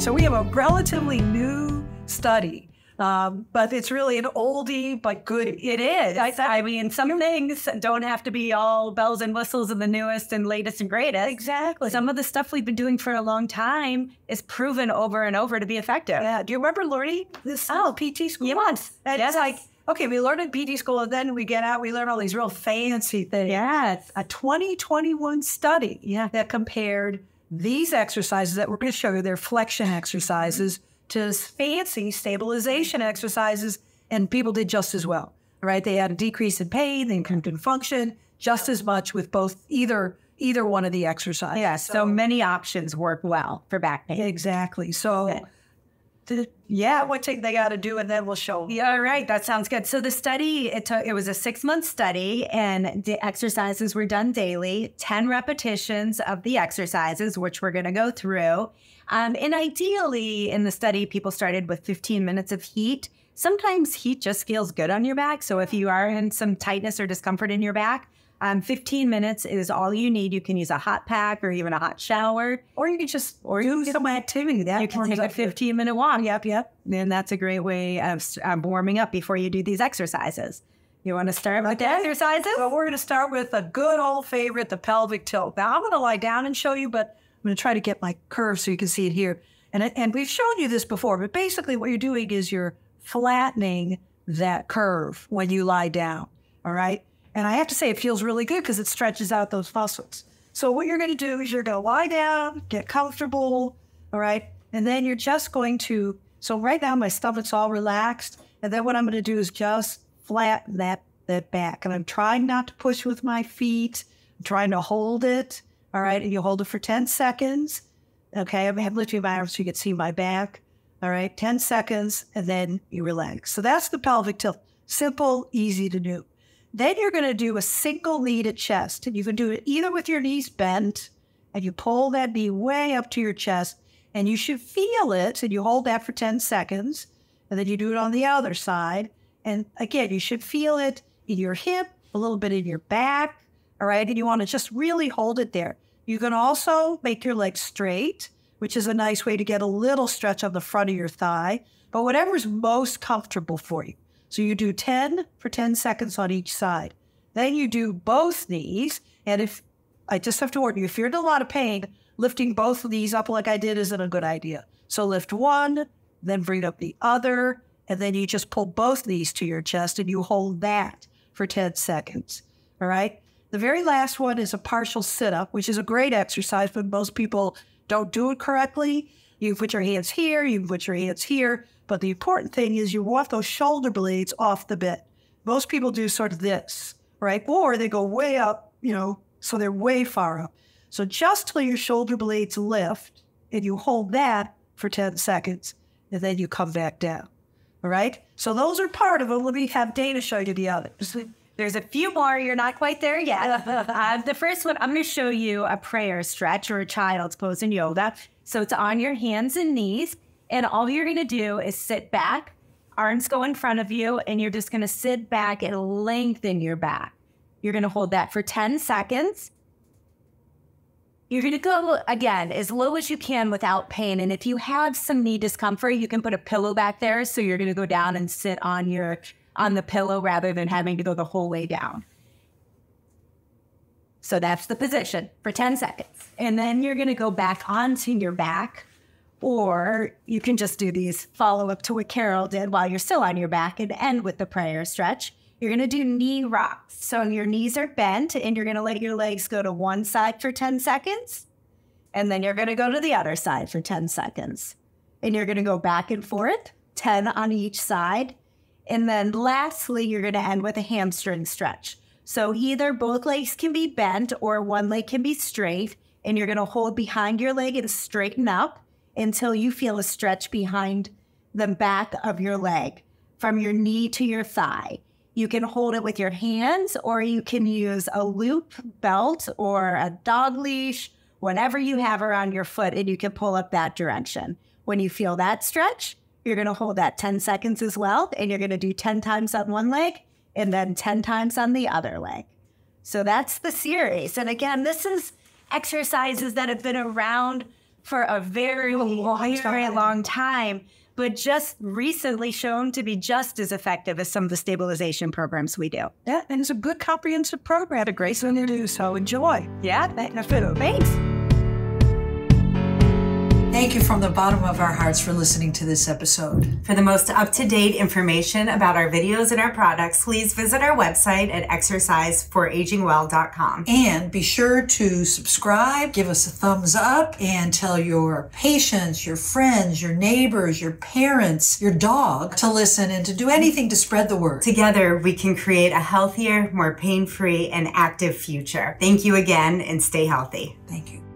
So we have a relatively new study, but it's really an oldie but good. It is. I mean, some things don't have to be all bells and whistles and the newest and latest and greatest. Exactly. Some of the stuff we've been doing for a long time is proven over and over to be effective. Yeah. Do you remember learning this PT school? Yes. And it's like, okay, we learn in PT school, and then we get out, we learn all these real fancy things. Yes. A 2021 study that compared these exercises that we're going to show you, they're flexion exercises, to fancy stabilization exercises, and people did just as well, right? They had a decrease in pain, they improved in function just as much with either one of the exercises. Yeah, so many options work well for back pain. Exactly. So what thing they got to do, and then we'll show them. Yeah, right. That sounds good. So the study, it was a 6-month study, and the exercises were done daily, 10 repetitions of the exercises, which we're going to go through. And ideally, in the study, people started with 15 minutes of heat. Sometimes heat just feels good on your back. So if you are in some tightness or discomfort in your back, 15 minutes is all you need. You can use a hot pack or even a hot shower, or you can just do some activity. You can take a 15-minute walk. Yep. And that's a great way of warming up before you do these exercises. You want to start with the exercises? Well, we're going to start with a good old favorite, the pelvic tilt. Now, I'm going to lie down and show you, but I'm going to try to get my curve so you can see it here. And we've shown you this before, but basically what you're doing is you're flattening that curve when you lie down, all right? And I have to say, it feels really good because it stretches out those muscles. So what you're going to do is you're going to lie down, get comfortable, all right? And then you're just going to, so right now my stomach's all relaxed. And then what I'm going to do is just flatten that back. And I'm trying not to push with my feet. I'm trying to hold it, all right? And you hold it for 10 seconds. Okay, I'm lifting my arms so you can see my back. All right, 10 seconds, and then you relax. So that's the pelvic tilt. Simple, easy to do. Then you're going to do a single knee to chest. And you can do it either with your knees bent, and you pull that knee way up to your chest, and you should feel it, and you hold that for 10 seconds, and then you do it on the other side. And again, you should feel it in your hip, a little bit in your back, all right? And you want to just really hold it there. You can also make your legs straight, which is a nice way to get a little stretch on the front of your thigh, but whatever's most comfortable for you. So you do 10 for 10 seconds on each side. Then you do both knees. And if I just have to warn you, if you're in a lot of pain, lifting both knees up like I did isn't a good idea. So lift one, then bring up the other, and then you just pull both knees to your chest and you hold that for 10 seconds. All right. The very last one is a partial sit-up, which is a great exercise, but most people don't do it correctly. You put your hands here, you put your hands here. But the important thing is you want those shoulder blades off the bed. Most people do sort of this, right? Or they go way up, so they're way far up. So just till your shoulder blades lift, and you hold that for 10 seconds, and then you come back down, all right? So those are part of them. Let me have Dana show you the others. There's a few more. You're not quite there yet. The first one, I'm going to show you a prayer stretch or a child's pose in yoga. So it's on your hands and knees. And all you're going to do is sit back, arms go in front of you, and you're just going to sit back and lengthen your back. You're going to hold that for 10 seconds. You're going to go, again, as low as you can without pain. And if you have some knee discomfort, you can put a pillow back there. So you're going to go down and sit on the pillow rather than having to go the whole way down. So that's the position for 10 seconds. And then you're going to go back onto your back. Or you can just do these follow-up to what Carole did while you're still on your back and end with the prayer stretch. You're going to do knee rocks. So your knees are bent, and you're going to let your legs go to one side for 10 seconds. And then you're going to go to the other side for 10 seconds. And you're going to go back and forth, 10 on each side. And then lastly, you're going to end with a hamstring stretch. So either both legs can be bent or one leg can be straight. And you're going to hold behind your leg and straighten up until you feel a stretch behind the back of your leg from your knee to your thigh. You can hold it with your hands, or you can use a loop belt or a dog leash, whatever you have around your foot, and you can pull up that direction. When you feel that stretch, you're going to hold that 10 seconds as well, and you're going to do 10 times on one leg and then 10 times on the other leg. So that's the series. And again, this is exercises that have been around for a very long time, but just recently shown to be just as effective as some of the stabilization programs we do. Yeah, and it's a good comprehensive program. A great thing to do, so enjoy. Yeah, thanks. Thank you from the bottom of our hearts for listening to this episode. For the most up-to-date information about our videos and our products, please visit our website at exerciseforagingwell.com. And be sure to subscribe, give us a thumbs up, and tell your patients, your friends, your neighbors, your parents, your dog to listen and to do anything to spread the word. Together, we can create a healthier, more pain-free, and active future. Thank you again, and stay healthy. Thank you.